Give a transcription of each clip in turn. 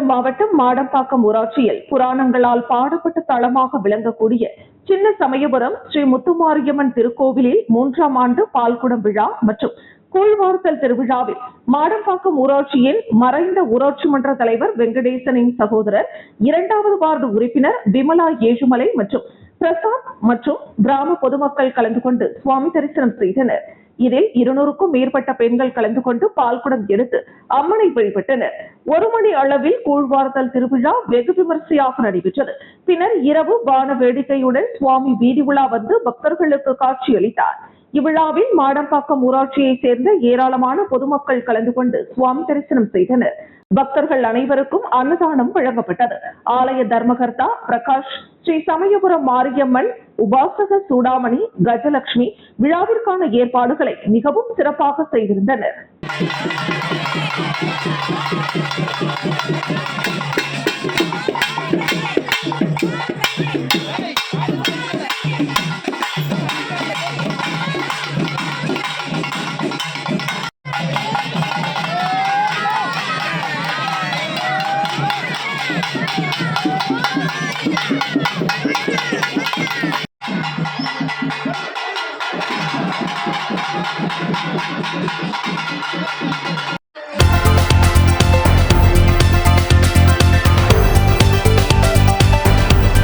காஞ்சிபுரம் மாவட்டம் மாடம்பாக்கம் ஊராட்சியில் புராணங்களால் பாடப்பட்ட தளமாக விளங்கக்கூடிய சின்ன சமயபுரம் ஸ்ரீ முத்துமாரியம்மன் திருக்கோவிலில் 3ஆம் ஆண்டு பால்குடம் விழா மற்றும் கூழ்வார்த்தல் திருவிழாவில் மாடம்பாக்கம் ஊராட்சியின் மறைந்த ஊராட்சி மன்ற தலைவர் வெங்கடேசனின் சகோதரர் 2வது வார்டு உறுப்பினர் விமலா ஏழுமலை மற்றும் பிரசாத் மற்றும் கிராம பொதுமக்கள் கலந்து கொண்டு சுவாமி தரிசனம் செய்தனர். இதில் 200க்கும் மேற்பட்ட பெண்கள் கலந்து கொண்டு பால்குடம் எடுத்து அம்மனை வழிபட்டனர். 1 மணி அளவில் கூழ்வார்த்தல் திருவிழா வெகு விமர்சையாக நடைபெற்றது. பின்னர் இரவு வான வேடிக்கையுடன் சுவாமி வீதி உலா வந்து பக்தர்களுக்கு காட்சியளித்தார். இவ்விழாவில் மாடம்பாக்கம் ஊராட்சியை சேர்ந்த ஏராளமான பொதுமக்கள் கலந்து கொண்டு சுவாமி தரிசனம் செய்தனர். பக்தர்கள் அனைவருக்கும் அன்னதானம் வழங்கப்பட்டது. ஆலய தர்மகர்த்தா பிரகாஷ், ஸ்ரீ சமயபுரம் மாரியம்மன் உபாசக சூடாமணி, கஜலட்சுமி விழாவிற்கான ஏற்பாடுகளை மிகவும் சிறப்பாக செய்திருந்தனர்.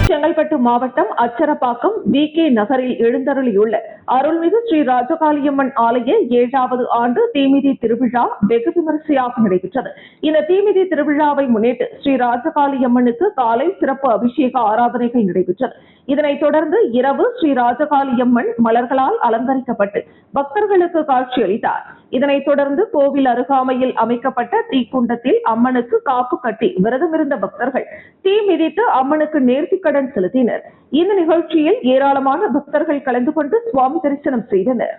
செங்கல்பட்டு மாவட்டம் அச்சரப்பாக்கம் VK நகரில் எழுந்தருளியுள்ள அருள்மிகு ஸ்ரீ ராஜகாளியம்மன் ஆலய 7வது ஆண்டு தீமிதி திருவிழா வெகு விமரிசையாக நடைபெற்றது. இந்த தீமிதி திருவிழாவை முன்னிட்டு ஸ்ரீ ராஜகாளியம்மனுக்கு காலை சிறப்பு அபிஷேக ஆராதனைகள் நடைபெற்றது. இதனைத் தொடர்ந்து இரவு ஸ்ரீ ராஜகாளியம்மன் மலர்களால் அலங்கரிக்கப்பட்டு பக்தர்களுக்கு காட்சியளித்தார். இதனைத் தொடர்ந்து கோவில் அருகாமையில் அமைக்கப்பட்ட தீக்குண்டத்தில் அம்மனுக்கு காப்பு கட்டி விரதமிருந்த பக்தர்கள் தீ மிதித்து அம்மனுக்கு நேர்த்திக்கடன் செலுத்தினர். இந்த நிகழ்ச்சியில் ஏராளமான பக்தர்கள் கலந்து கொண்டு சுவாமி தரிசனம் செய்தனர்.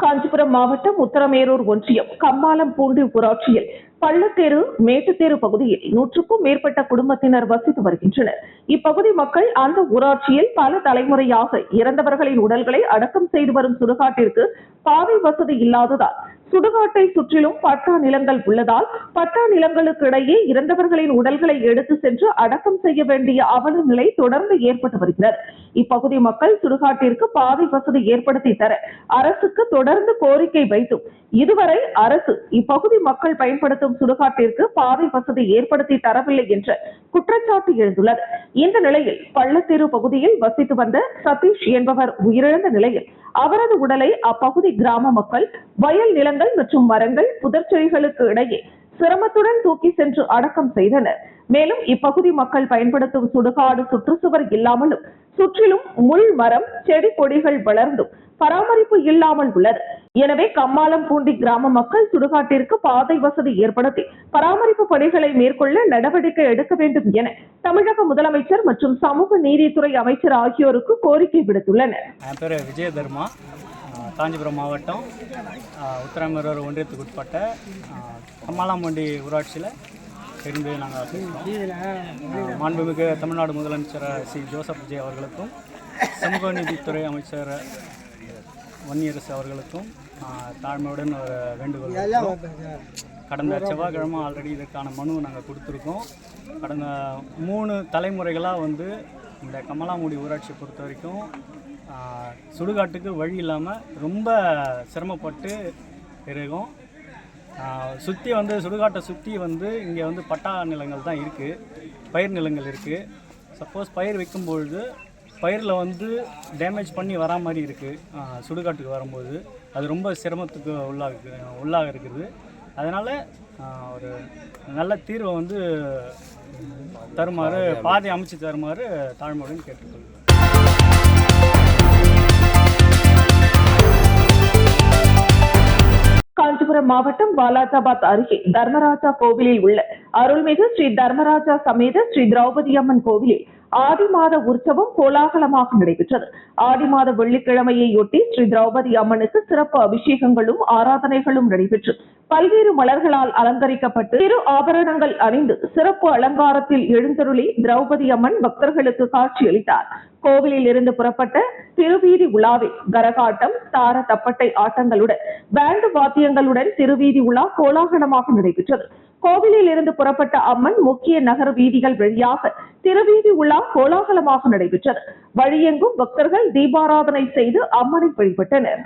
காஞ்சிபுரம் மாவட்டம் உத்தரமேரூர் ஒன்றியம் கம்மாளம்பூண்டி ஊராட்சியில் பள்ளத்தேரு மேட்டுத்தேரு பகுதியில் 100க்கும் மேற்பட்ட குடும்பத்தினர் வசித்து வருகின்றனர். இப்பகுதி மக்கள் அந்த ஊராட்சியில் பல தலைமுறையாக இறந்தவர்களின் உடல்களை அடக்கம் செய்து வரும் சுடுகாட்டிற்கு பாதை வசதி இல்லாததால் சுடுகாட்டை சுற்றிலும் பட்டா நிலங்கள் உள்ளதால் பட்டா நிலங்களுக்கு இடையே இறந்தவர்களின் உடல்களை எடுத்து சென்று அடக்கம் செய்ய வேண்டிய அவல நிலை தொடர்ந்து ஏற்பட்டு வருகிறது. இப்பகுதி மக்கள் சுடுகாட்டிற்கு பாதை வசதி ஏற்படுத்தி தர அரசுக்கு தொடர்ந்து கோரிக்கை வைத்தும் இதுவரை அரசு இப்பகுதி மக்கள் பயன்படுத்தும் சுடுகாட்டிற்கு பாதை வசதி ஏற்படுத்தி தரவில்லை என்ற குற்றச்சாட்டு எழுந்துள்ளது. இந்த நிலையில் பள்ளத்தேரு பகுதியில் வசித்து வந்த சதீஷ் என்பவர் உயிரிழந்த நிலையில் அவரது உடலை அப்பகுதி கிராம மக்கள் வயல் நிலங்கள் மற்றும் மரங்கள் புதர்ச்செடிகளுக்கு இடையே சிரமத்துடன் தூக்கி சென்று அடக்கம் செய்தனர். மேலும் இப்பகுதி மக்கள் பயன்படுத்தும் சுடுகாடு சுற்றுச்சுவர் இல்லாமலும் சுற்றிலும் முள் மரம் செடி கொடிகள் வளர்ந்தும் பராமரிப்பு இல்லாமல் உள்ளது. எனவே கம்மாளம்பூண்டி கிராம மக்கள் சுடுகாட்டிற்கு பாதை வசதி ஏற்படுத்தி பராமரிப்பு பணிகளை மேற்கொள்ள நடவடிக்கை எடுக்க வேண்டும் என தமிழக முதலமைச்சர் மற்றும் சமூக நீதித்துறை அமைச்சர் ஆகியோருக்கு கோரிக்கை விடுத்துள்ளனர். என் பேர் விஜயதர்மா, காஞ்சிபுரம் மாவட்டம் உத்தரமேரூர் ஒன்றியத்துக்கு உட்பட்ட கம்மாளம்பூண்டி ஊராட்சியில் இருந்து நாங்கள் பேசுகிறோம். மாண்புமிகு தமிழ்நாடு முதலமைச்சர் சி ஜோசப் விஜய் அவர்களுக்கும் சமூக நீதித்துறை அமைச்சர் வன்னியரசு அவர்களுக்கும் தாழ்மையுடன் ஒரு வேண்டுகோள். கடந்த செவ்வாய்க்கிழமை ஆல்ரெடி இதற்கான மனு நாங்கள் கொடுத்துருக்கோம். கடந்த 3 தலைமுறைகளாக இந்த கம்மாளம்பூண்டி ஊராட்சியை பொறுத்த வரைக்கும் சுடுகாட்டுக்கு வழி இல்லாமல் ரொம்ப சிரமப்பட்டு இருக்கோம். சுற்றி சுடுகாட்டை சுற்றி இங்கே பட்டா நிலங்கள் தான் இருக்குது, பயிர் நிலங்கள் இருக்குது. சப்போஸ் பயிர் வைக்கும்பொழுது பயிரில் வந்து டேமேஜ் பண்ணி வரா மாதிரி இருக்குது. சுடுகாட்டுக்கு வரும்போது அது ரொம்ப சிரமத்துக்கு உள்ளாக இருக்குது. அதனால் ஒரு நல்ல தீர்வை வந்து தருமாறு, பாதை அமைச்சு தருமாறு தாழ்மையுடன் கேட்டுக்கொள்கிறேன். காஞ்சிபுரம் மாவட்டம் வாலாஜாபாத் அருகே தர்மராஜா கோவிலில் உள்ள அருள்மிகு ஸ்ரீ தர்மராஜா சமேத ஸ்ரீ திரௌபதி அம்மன் கோவிலில் ஆடி மாத உற்சவம் கோலாகலமாக நடைபெற்றது. ஆடி மாத வெள்ளிக்கிழமையொட்டி ஸ்ரீ திரௌபதி அம்மனுக்கு சிறப்பு அபிஷேகங்களும் ஆராதனைகளும் நடைபெற்று பல்வேறு மலர்களால் அலங்கரிக்கப்பட்டு திரு ஆபரணங்கள் அணிந்து சிறப்பு அலங்காரத்தில் எழுந்தருளி திரௌபதி அம்மன் பக்தர்களுக்கு காட்சியளித்தார். கோவிலில் இருந்து புறப்பட்ட திருவீதி உலாவில் கரகாட்டம், தார தப்பட்டை ஆட்டங்களுடன் பேண்டு வாத்தியங்களுடன் திருவீதி உலா கோலாகலமாக நடைபெற்றது. கோவிலில் இருந்து புறப்பட்ட அம்மன் முக்கிய நகர வீதிகள் வழியாக திருவீதி உலா கோலாகலமாக நடைபெற்றது. வழியெங்கும் பக்தர்கள் தீபாராதனை செய்து அம்மனை வழிபட்டனர்.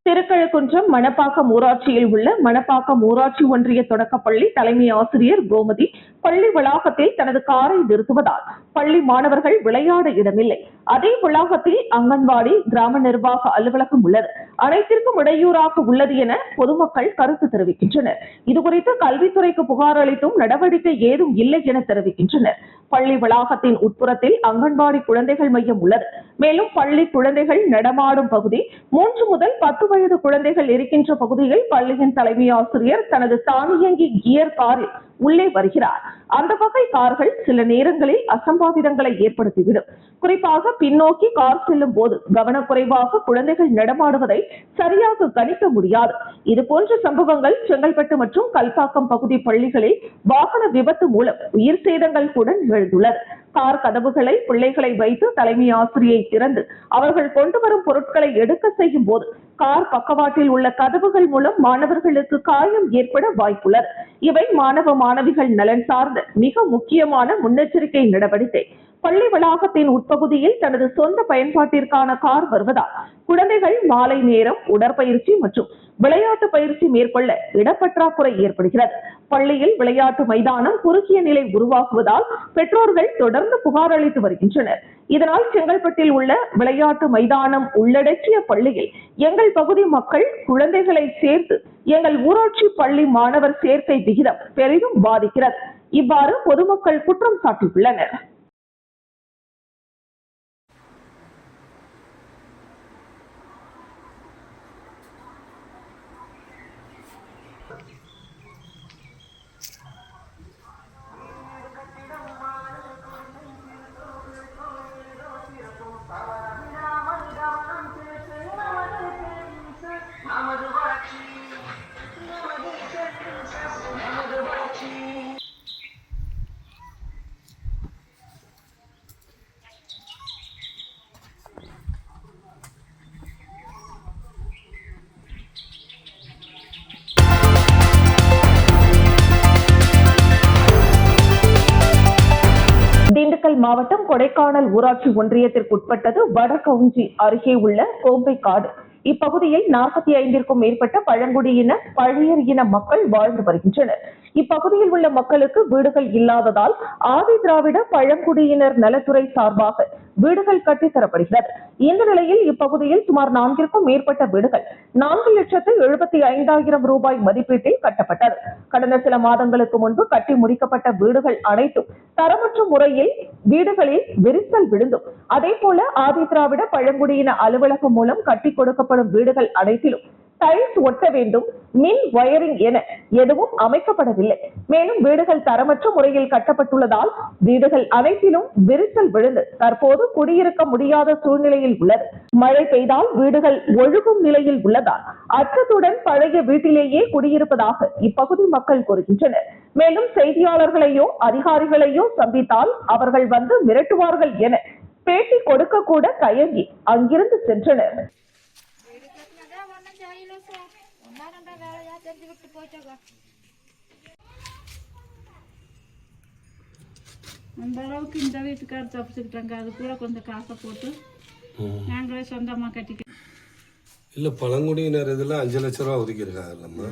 திருக்கழுக்குன்றம் மணப்பாக்கம் ஊராட்சியில் உள்ள மணப்பாக்கம் ஊராட்சி ஒன்றிய தொடக்கப்பள்ளி தலைமை ஆசிரியர் கோமதி பள்ளி வளாகத்தில் தனது காரை நிறுத்துவதால் பள்ளி மாணவர்கள் விளையாட இடமில்லை. அதே வளாகத்தில் அங்கன்வாடி, கிராம நிர்வாக அலுவலகம் உள்ளது. அனைத்திற்கும் இடையூறாக உள்ளது என பொதுமக்கள் கருத்து தெரிவிக்கின்றனர். இதுகுறித்து கல்வித்துறைக்கு புகார் அளித்தும் நடவடிக்கை ஏதும் இல்லை என தெரிவிக்கின்றனர். பள்ளி வளாகத்தின் உட்புறத்தில் அங்கன்வாடி குழந்தைகள் மையம் உள்ளது. மேலும் பள்ளி குழந்தைகள் நடமாடும் பகுதி, 3 முதல் 10 வயது குழந்தைகள் இருக்கின்ற பகுதியில் பள்ளியின் தலைமை ஆசிரியர் தனது தானியங்கி கியர் காரில் உள்ளே வருகிறார். அந்த வகை கார்கள் சில நேரங்களில் அசம்பாவிதங்களை ஏற்படுத்திவிடும். குறிப்பாக பின்னோக்கி கார் செல்லும் போது கவனக்குறைவாக குழந்தைகள் நடமாடுவதை சரியாக கணிக்க முடியாது. இதுபோன்ற சம்பவங்கள் செங்கல்பட்டு மற்றும் கல்பாக்கம் பகுதி பள்ளிகளில் வாகன விபத்து மூலம் உயிர் சேதங்கள் கூட நிகழ்ந்துள்ளது. கார் கதவுகளை பிள்ளைகளை வைத்து தலைமை ஆசிரியை திறந்து அவர்கள் கொண்டு வரும் பொருட்களை எடுக்க செய்யும் போது கார் பக்கவாட்டில் உள்ள கதவுகள் மூலம் மாணவர்களுக்கு காயம் ஏற்பட வாய்ப்புள்ளது. இவை மாணவ மாணவிகள் நலன் சார்ந்த மிக முக்கியமான முன்னெச்சரிக்கை நடவடிக்கை. பள்ளி வளாகத்தின் உட்பகுதியில் தனது சொந்த பயன்பாட்டிற்கான கார் வருவதால் குழந்தைகள் மாலை நேரம் உடற்பயிற்சி மற்றும் விளையாட்டு பயிற்சி மேற்கொள்ள இடப்பற்றாக்குறை ஏற்படுகிறது. பள்ளியில் விளையாட்டு மைதானம் குறுகிய நிலை உருவாகுவதால் பெற்றோர்கள் தொடர்ந்து புகார் அளித்து வருகின்றனர். இதனால் செங்கல்பட்டில் உள்ள விளையாட்டு மைதானம் உள்ளடக்கிய பள்ளியில் எங்கள் பகுதி மக்கள் குழந்தைகளை சேர்த்து எங்கள் ஊராட்சி பள்ளி மாணவர் சேர்க்கை விகிதம் பெரிதும் பாதிக்கிறது. இவ்வாறு பொதுமக்கள் குற்றம் சாட்டியுள்ளனர். திண்டுக்கல் மாவட்டம் கொடைக்கானல் ஊராட்சி ஒன்றியத்திற்குட்பட்டது வடகவுஞ்சி அருகே உள்ள கோம்பைக்காடு. இப்பகுதியில் 45க்கும் மேற்பட்ட பழங்குடியின பழையர் இன மக்கள் வாழ்ந்து வருகின்றனர். இப்பகுதியில் உள்ள மக்களுக்கு வீடுகள் இல்லாததால் ஆதி திராவிட பழங்குடியினர் நலத்துறை சார்பாக வீடுகள் கட்டித்தரப்படுகிறது. இந்த நிலையில் இப்பகுதியில் சுமார் 4ற்கும் மேற்பட்ட வீடுகள் 4,75,000 ரூபாய் மதிப்பீட்டில் கட்டப்பட்டது. கடந்த சில மாதங்களுக்கு முன்பு கட்டி முடிக்கப்பட்ட வீடுகள் அனைத்தும் தரமற்ற முறையில் வீடுகளில் விரிசல் விழுந்தும், அதேபோல ஆதி திராவிட பழங்குடியின அலுவலகம் மூலம் கட்டி கொடுக்கப்படும் வீடுகள் அனைத்திலும் டைல்ஸ் ஒட்ட வேண்டும், மின் வயரிங் என எதுவும் அமைக்கப்படவில்லை. மேலும் வீடுகள் தரமற்ற முறையில் கட்டப்பட்டுள்ளதால் வீடுகள் அனைத்திலும் விரிசல் விழுந்து தற்போது குடியிருக்க முடியாத சூழ்நிலையில் உள்ளது. மழை பெய்தால் வீடுகள் ஒழுகும் நிலையில் உள்ளதால் அச்சத்துடன் பழைய வீட்டிலேயே குடியிருப்பதாக இப்பகுதி மக்கள் கூறுகின்றனர். மேலும் செய்தியாளர்களையோ அதிகாரிகளையோ சந்தித்தால் அவர்கள் வந்து மிரட்டுவார்கள் என பேட்டி கொடுக்க கூட தயங்கி அங்கிருந்து சென்றனர். அந்த அளவுக்கு இந்த வீட்டுக்காரர் தப்பிச்சுக்கிட்டாங்க. அது கூட கொஞ்சம் காசை போட்டு நாங்களே சொந்தமாக கட்டிக்க. இல்லை, பழங்குடியினர் இதில் 5 லட்ச ரூபா ஒதுக்கியிருக்காங்கல்லம்மா,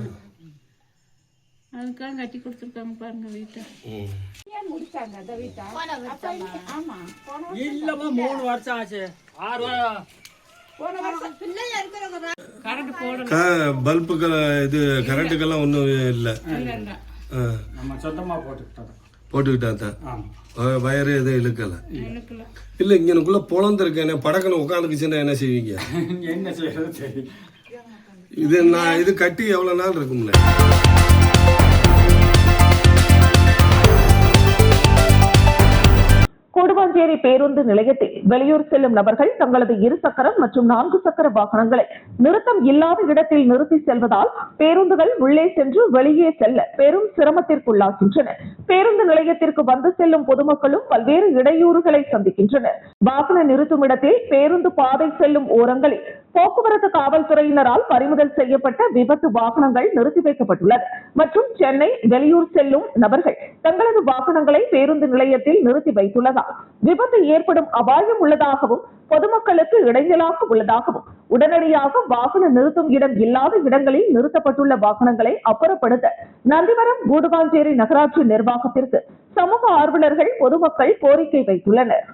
அதுக்காக கட்டி கொடுத்துருக்காங்க பாருங்க வீட்டை. முடிச்சாங்க அந்த வீட்டை. ஆமா, இல்லம்மா 3 வருஷம் ஆச்சு. 6 வருஷம் பல்புகள் இது கரண்ட்டுக்கெல்லாம் ஒன்றும் இல்லை. நம்ம சொந்தமாக போட்டுக்கிட்டா தான் வயரு எதுவும் இழுக்கலை. இல்லை, இங்கனுக்குள்ள பொழந்திருக்கேன் படக்குன்னு உட்காந்துக்குச்சுன்னா என்ன செய்வீங்க? என்ன செய்யறது தெரியும். இது கட்டி எவ்வளோ நாள் இருக்கும்ல? கூடுவாஞ்சேரி பேருந்து நிலையத்தில் வெளியூர் செல்லும் நபர்கள் தங்களது 2 சக்கரம் மற்றும் 4 சக்கர வாகனங்களை நிறுத்தம் இல்லாத இடத்தில் நிறுத்தி செல்வதால் பேருந்துகள் உள்ளே சென்று வெளியே செல்ல பெரும் சிரமத்திற்குள்ளாகின்றன. பேருந்து நிலையத்திற்கு வந்து செல்லும் பொதுமக்களும் பல்வேறு இடையூறுகளை சந்திக்கின்றனர். வாகன நிறுத்தும் இடத்தில் பேருந்து பாதை செல்லும் ஓரங்களில் போக்குவரத்து காவல்துறையினரால் பறிமுதல் செய்யப்பட்ட விபத்து வாகனங்கள் நிறுத்தி வைக்கப்பட்டுள்ளது. மற்றும் சென்னை வெளியூர் செல்லும் நபர்கள் தங்களது வாகனங்களை பேருந்து நிலையத்தில் நிறுத்தி வைத்துள்ளதால் விபத்து ஏற்படும் அபாயம் உள்ளதாகவும் பொதுமக்களுக்கு இடைஞ்சலாக உள்ளதாகவும் உடனடியாக வாகன நிறுத்தும் இடம் இல்லாத இடங்களில் நிறுத்தப்பட்டுள்ள வாகனங்களை அப்புறப்படுத்த நந்திவரம் கூடுவாஞ்சேரி நகராட்சி நிர்வாகத்திற்கு சமூக ஆர்வலர்கள் பொதுமக்கள் கோரிக்கை வைத்துள்ளனர்.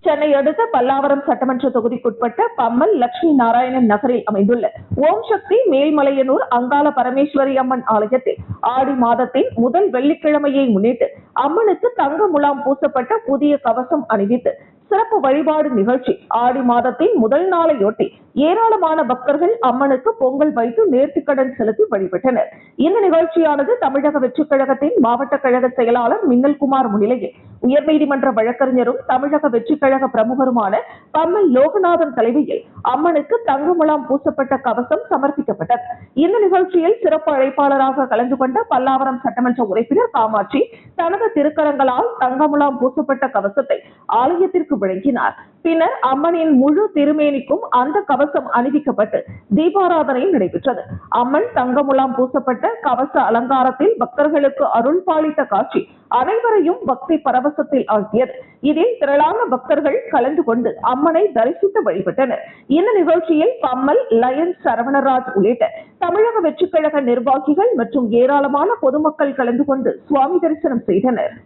சென்னை அடுத்த பல்லாவரம் சட்டமன்ற தொகுதிக்குட்பட்ட பம்மல் லட்சுமி நாராயணன் நகரில் அமைந்துள்ள ஓம் சக்தி மேல்மலையனூர் அங்காள பரமேஸ்வரி அம்மன் ஆலயத்தில் ஆடி மாதத்தின் முதல் வெள்ளிக்கிழமையை முன்னிட்டு அம்மனுக்கு தங்க முலாம் பூசப்பட்ட புதிய கவசம் அணிவித்து சிறப்பு வழிபாடு நிகழ்ச்சி ஆடி மாதத்தின் முதல் நாளையொட்டி ஏராளமான பக்தர்கள் அம்மனுக்கு பொங்கல் வைத்து நேர்த்திக்கடன் செலுத்தி வழிபட்டனர். இந்த நிகழ்ச்சியானது தமிழக வெற்றிக் கழகத்தின் மாவட்ட கழக செயலாளர் மின்னல்குமார் முன்னிலையில் உயர்நீதிமன்ற வழக்கறிஞரும் தமிழக வெற்றிக் கழக பிரமுகருமான பம்மல் லோகநாதன் தலைமையில் அம்மனுக்கு தங்க முலாம் பூசப்பட்ட கவசம் சமர்ப்பிக்கப்பட்டது. இந்த நிகழ்ச்சியில் சிறப்பு அழைப்பாளராக கலந்து கொண்ட பல்லாவரம் சட்டமன்ற உறுப்பினர் காமாட்சி தனது திருக்கரங்களால் தங்க முலாம் பூசப்பட்ட கவசத்தை ஆலயத்திற்கு வழங்கினார். பின்னர் அம்மனின் முழு திருமேனிக்கும் அந்த கவசம் அணிவிக்கப்பட்டு தீபாராதனை நடைபெற்றது. அம்மன் தங்க முலாம் பூசப்பட்ட கவச அலங்காரத்தில் பக்தர்களுக்கு அருள் பாலித்த காட்சி அனைவரையும் பக்தி பரவசத்தில் ஆழ்த்தியது. இதில் திரளான பக்தர்கள் கலந்து கொண்டு அம்மனை தரிசித்து வழிபட்டனர். இந்த நிகழ்ச்சியில் பம்மல் லயன்ஸ் சரவணராஜ் உள்ளிட்ட தமிழக வெற்றிக் கழக நிர்வாகிகள் மற்றும் ஏராளமான பொதுமக்கள் கலந்து கொண்டு சுவாமி தரிசனம் செய்தனர்.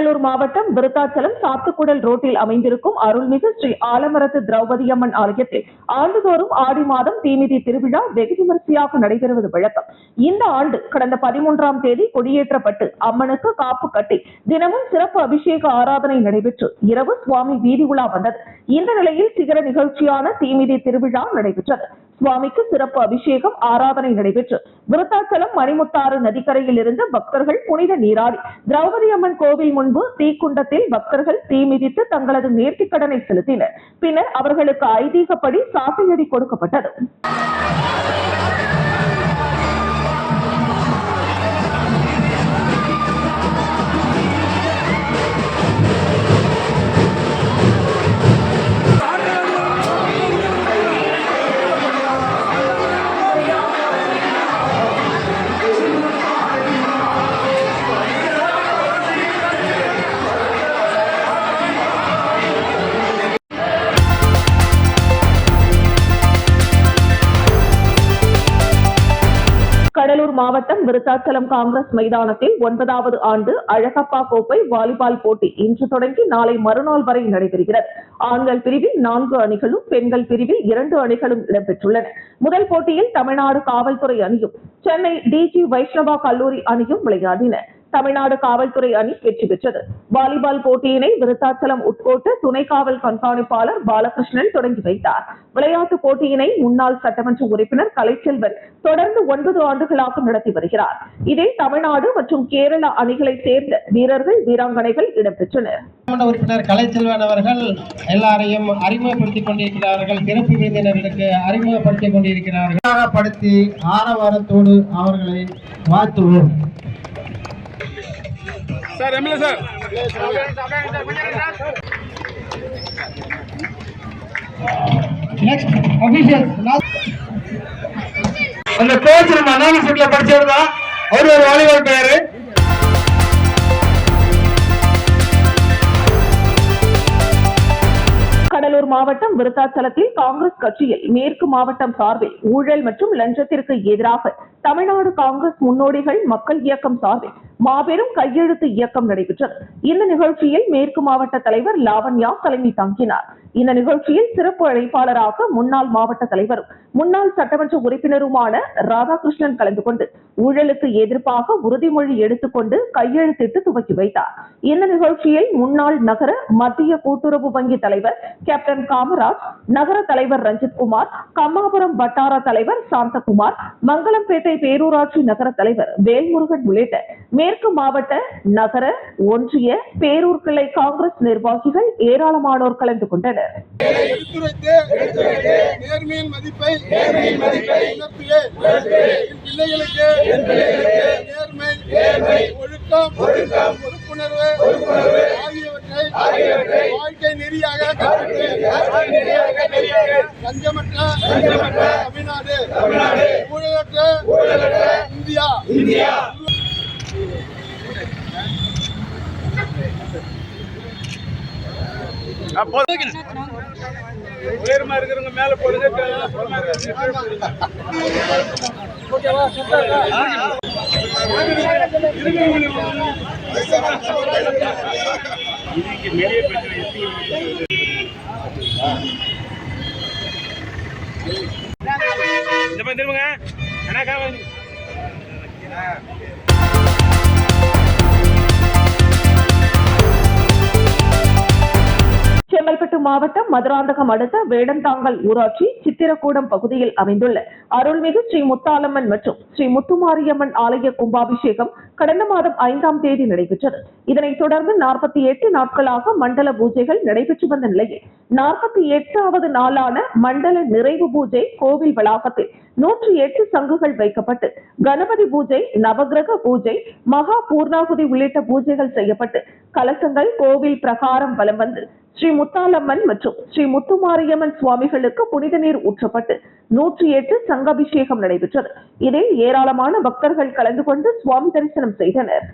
கடலூர் மாவட்டம் விருத்தாச்சலம் சாத்துக்குடல் ரோட்டில் அமைந்திருக்கும் அருள்மிகு ஸ்ரீ ஆலமரத்து திரௌபதியம்மன் ஆலயத்தில் ஆண்டுதோறும் ஆடி மாதம் தீமிதி திருவிழா வெகு விமரிசையாக நடைபெறுவது வழக்கம். இந்த ஆண்டு கடந்த 13ஆம் தேதி கொடியேற்றப்பட்டு அம்மனுக்கு காப்பு கட்டி தினமும் சிறப்பு அபிஷேக ஆராதனை நடைபெற்று இரவு சுவாமி வீதி உலா வந்தது. இந்த நிலையில் சிகர நிகழ்ச்சியான தீமிதி திருவிழா நடைபெற்றது. சுவாமிக்கு சிறப்பு அபிஷேகம் ஆராதனை நடைபெற்று விருத்தாச்சலம் மணிமுத்தாறு நதிக்கரையில் இருந்து பக்தர்கள் புனித நீராடி திரௌபதி அம்மன் கோவில் முன்பு தீக்குண்டத்தில் பக்தர்கள் தீ மிதித்து தங்களது நேர்த்திக்கடனை செலுத்தினர். பின்னர் அவர்களுக்கு ஐதீகப்படி சாட்டையடி கொடுக்கப்பட்டது. கடலூர் மாவட்டம் விருத்தாச்சலம் காங்கிரஸ் மைதானத்தில் 9வது ஆண்டு அழகப்பா கோப்பை வாலிபால் போட்டி இன்று தொடங்கி நாளை மறுநாள் வரை நடைபெறுகிறது. ஆண்கள் பிரிவில் 4 அணிகளும் பெண்கள் பிரிவில் 2 அணிகளும் இடம்பெற்றுள்ளன. முதல் போட்டியில் தமிழ்நாடு காவல்துறை அணியும் சென்னை டிஜி வைஷ்ணவா கல்லூரி அணியும் விளையாடின. தமிழ்நாடு காவல்துறை அணி வெற்றி பெற்றது. வாலிபால் போட்டியினை விருத்தாச்சலம் உட்கோட்ட துணை காவல் கண்காணிப்பாளர் பாலகிருஷ்ணன் தொடங்கி வைத்தார். விளையாட்டுப் போட்டியினை முன்னாள் சட்டமன்ற உறுப்பினர் கலைச்செல்வன் தொடர்ந்து 9 ஆண்டுகளாக நடத்தி வருகிறார். இதில் தமிழ்நாடு மற்றும் கேரளா அணிகளை சேர்ந்த வீரர்கள் வீராங்கனைகள் இடம்பெற்றனர். உறுப்பினர் கலைச்செல்வன் அவர்கள் எல்லாரையும் அறிமுகப்படுத்திக் கொண்டிருக்கிறார்கள். சிறப்பு விருந்தினர்களுக்கு அறிமுகப்படுத்திக் கொண்டிருக்கிறார்கள். படுத்தி ஆரவாரத்தோடு அவர்களை வாழ்த்துவோம். Sir MLA sir next official அந்த கோச் நம்ம அனாலிசிஸ்ல படிச்சவர் தான். அவர் ஒரு வாலிபால் பிளேயர். கடலூர் மாவட்டம் விருத்தாச்சலத்தில் காங்கிரஸ் கட்சியில் மேற்கு மாவட்டம் சார்பில் ஊழல் மற்றும் லஞ்சத்திற்கு எதிராக தமிழ்நாடு காங்கிரஸ் முன்னோடிகள் மக்கள் இயக்கம் சார்பில் மாபெரும் கையெழுத்து இயக்கம் நடைபெற்றது. இந்த நிகழ்ச்சியில் மேற்கு மாவட்ட தலைவர் லாவண்யா தலைமை தாங்கினார். இந்த நிகழ்ச்சியில் சிறப்பு அழைப்பாளராக முன்னாள் மாவட்ட தலைவரும் முன்னாள் சட்டமன்ற உறுப்பினருமான ராதாகிருஷ்ணன் கலந்து கொண்டு ஊழலுக்கு எதிர்ப்பாக உறுதிமொழி எடுத்துக்கொண்டு கையெழுத்திட்டு துவக்கி வைத்தார். இந்த நிகழ்ச்சியில் முன்னாள் நகர மத்திய கூட்டுறவு வங்கி தலைவர் கேப்டன் காமராஜ், நகர தலைவர் ரஞ்சித்குமார், கம்மாபுரம் வட்டார தலைவர் சாந்தகுமார், மங்களம்பேட்டை பேரூராட்சி நகர தலைவர் வேல்முருகன் உள்ளிட்ட மேற்கு மாவட்ட, நகர, ஒன்றிய, பேரூர் கிளை காங்கிரஸ் நிர்வாகிகள் ஏராளமானோர் கலந்து கொண்டனர். நேர்மையின் மதிப்பை பிள்ளைகளுக்கு நேர்மை, ஒழுக்கம், பொறுப்புணர்வு ஆகியவற்றை வாழ்க்கை நெறியாக லஞ்சமற்ற தமிழ்நாடு, ஊழலற்ற இந்தியா. உயரமா இருக்கிறவங்க மேல போடுங்க. திரும்புங்க. செங்கல்பட்டு மாவட்டம் மதுராந்தகம் அடுத்த வேடந்தாங்கல் ஊராட்சி சித்திரக்கூடம் பகுதியில் அமைந்துள்ள அருள்மிகு ஸ்ரீ முத்தாலம்மன் மற்றும் ஸ்ரீ முத்துமாரியம்மன் ஆலய கும்பாபிஷேகம் கடந்த மாதம் 5ஆம் தேதி நடைபெற்றது. இதனைத் தொடர்ந்து 48 நாட்களாக மண்டல பூஜைகள் நடைபெற்று வந்த நிலையில் 48வது நாளான மண்டல நிறைவு பூஜை கோவில் வளாகத்தில் 108 சங்குகள் வைக்கப்பட்டு கணபதி பூஜை, நவகிரக பூஜை, மகா பூர்ணாகுதி உள்ளிட்ட பூஜைகள் செய்யப்பட்டு கலசங்கள் கோவில் பிரகாரம் வலம் வந்து ஸ்ரீ முத்தாலம்மன் மற்றும் ஸ்ரீ முத்துமாரியம்மன் சுவாமிகளுக்கு புனித நீர் ஊற்றப்பட்டு 108 சங்காபிஷேகம் நடைபெற்றது. இதில் ஏராளமான பக்தர்கள் கலந்து கொண்டு சுவாமி தரிசனம் செய்தனர்.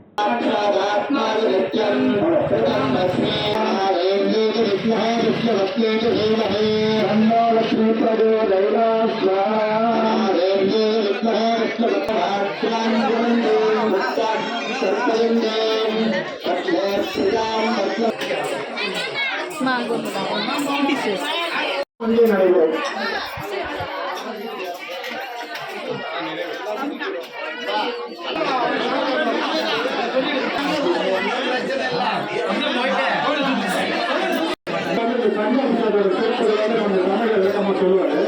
சொல்லுவாரு